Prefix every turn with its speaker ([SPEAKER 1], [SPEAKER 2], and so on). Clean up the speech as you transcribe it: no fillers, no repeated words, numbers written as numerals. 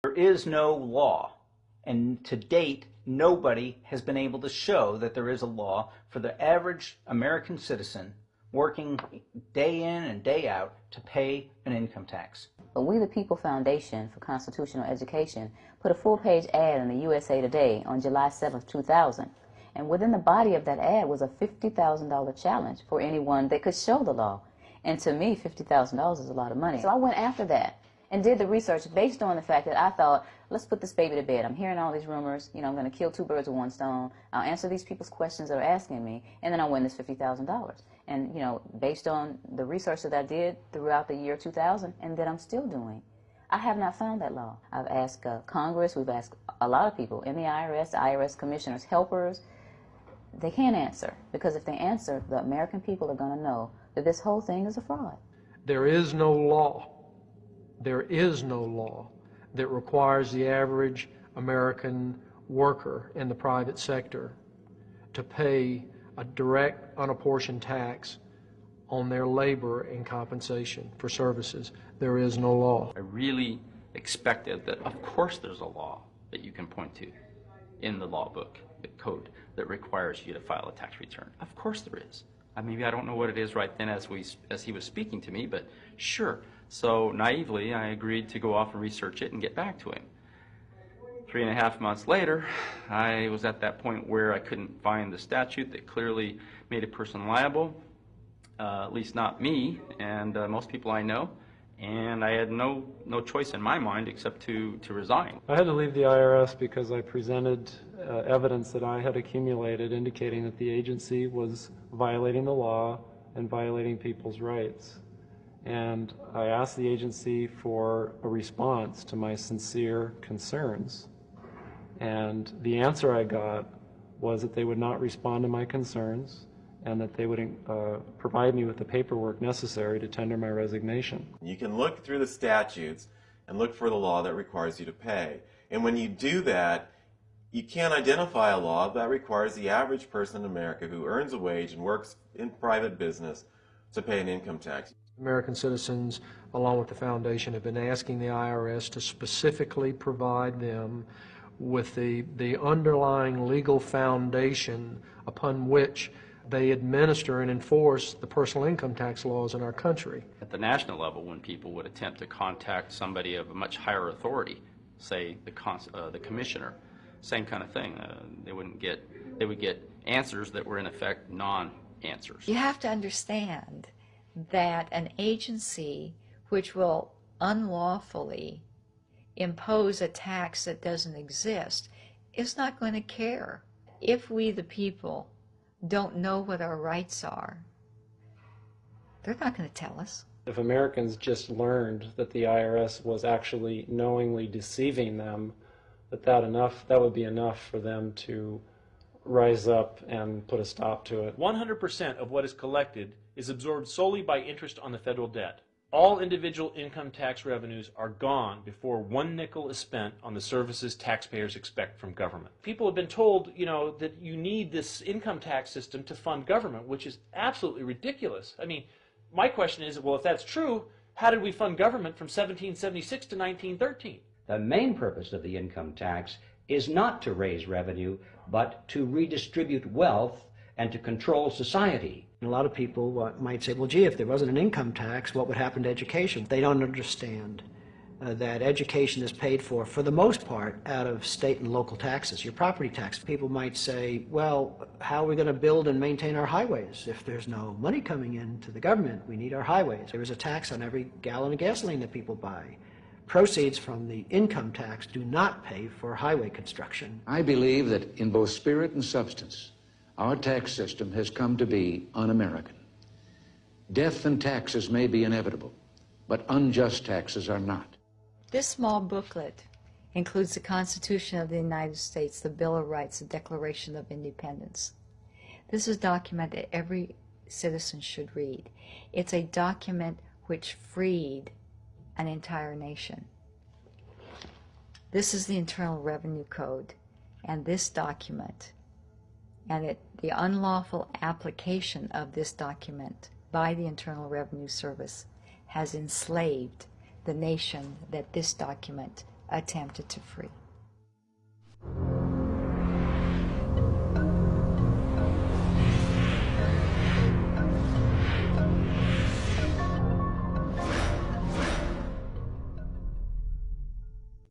[SPEAKER 1] There is no law, and to date, nobody has been able to show that there is a law for the average American citizen working day in and day out to pay an income tax.
[SPEAKER 2] But We the People Foundation for Constitutional Education put a full-page ad in the USA Today on July 7, 2000. And within the body of that ad was a $50,000 challenge for anyone that could show the law. And to me, $50,000 is a lot of money. So I went after that and did the research based on the fact that I thought, let's put this baby to bed. I'm hearing all these rumors. I'm going to kill two birds with one stone. I'll answer these people's questions that are asking me, and then I'll win this $50,000. And, based on the research that I did throughout the year 2000 and that I'm still doing, I have not found that law. I've asked Congress, we've asked a lot of people in the IRS commissioners, helpers. They can't answer, because if they answer, the American people are going to know that this whole thing is a fraud.
[SPEAKER 3] There is no law that requires the average American worker in the private sector to pay a direct, unapportioned tax on their labor and compensation for services. There is no law.
[SPEAKER 4] I really expected that, of course there's a law that you can point to in the law book, the code, that requires you to file a tax return. Of course there is. Maybe I don't know what it is right then as he was speaking to me, but sure. So naively, I agreed to go off and research it and get back to him. 3.5 months later, I was at that point where I couldn't find the statute that clearly made a person liable, at least not me and most people I know, and I had no choice in my mind except to resign.
[SPEAKER 3] I had to leave the IRS because I presented evidence that I had accumulated indicating that the agency was violating the law and violating people's rights. And I asked the agency for a response to my sincere concerns. And the answer I got was that they would not respond to my concerns and that they would provide me with the paperwork necessary to tender my resignation.
[SPEAKER 5] You can look through the statutes and look for the law that requires you to pay. And when you do that, you can't identify a law that requires the average person in America who earns a wage and works in private business to pay an income tax.
[SPEAKER 3] American citizens, along with the foundation, have been asking the IRS to specifically provide them with the underlying legal foundation upon which they administer and enforce the personal income tax laws in our country.
[SPEAKER 4] At the national level, when people would attempt to contact somebody of a much higher authority, say the commissioner, same kind of thing. They would get answers that were in effect non-answers.
[SPEAKER 6] You have to understand that an agency which will unlawfully impose a tax that doesn't exist is not going to care. If we, the people, don't know what our rights are, they're not going to tell us.
[SPEAKER 3] If Americans just learned that the IRS was actually knowingly deceiving them, that would be enough for them to rise up and put a stop to it.
[SPEAKER 7] 100% of what is collected is absorbed solely by interest on the federal debt. All individual income tax revenues are gone before 1 nickel is spent on the services taxpayers expect from government. People have been told, that you need this income tax system to fund government, which is absolutely ridiculous. My question is, well, if that's true, how did we fund government from 1776 to 1913?
[SPEAKER 8] The main purpose of the income tax is not to raise revenue, but to redistribute wealth and to control society.
[SPEAKER 9] A lot of people might say, well, gee, if there wasn't an income tax, what would happen to education? They don't understand that education is paid for the most part, out of state and local taxes, your property tax. People might say, well, how are we going to build and maintain our highways? If there's no money coming into the government, we need our highways. There is a tax on every gallon of gasoline that people buy. Proceeds from the income tax do not pay for highway construction.
[SPEAKER 10] I believe that in both spirit and substance, our tax system has come to be un-American. Death and taxes may be inevitable, but unjust taxes are not.
[SPEAKER 6] This small booklet includes the Constitution of the United States, the Bill of Rights, the Declaration of Independence. This is a document that every citizen should read. It's a document which freed an entire nation. This is the Internal Revenue Code, and this document, and the unlawful application of this document by the Internal Revenue Service has enslaved the nation that this document attempted to free.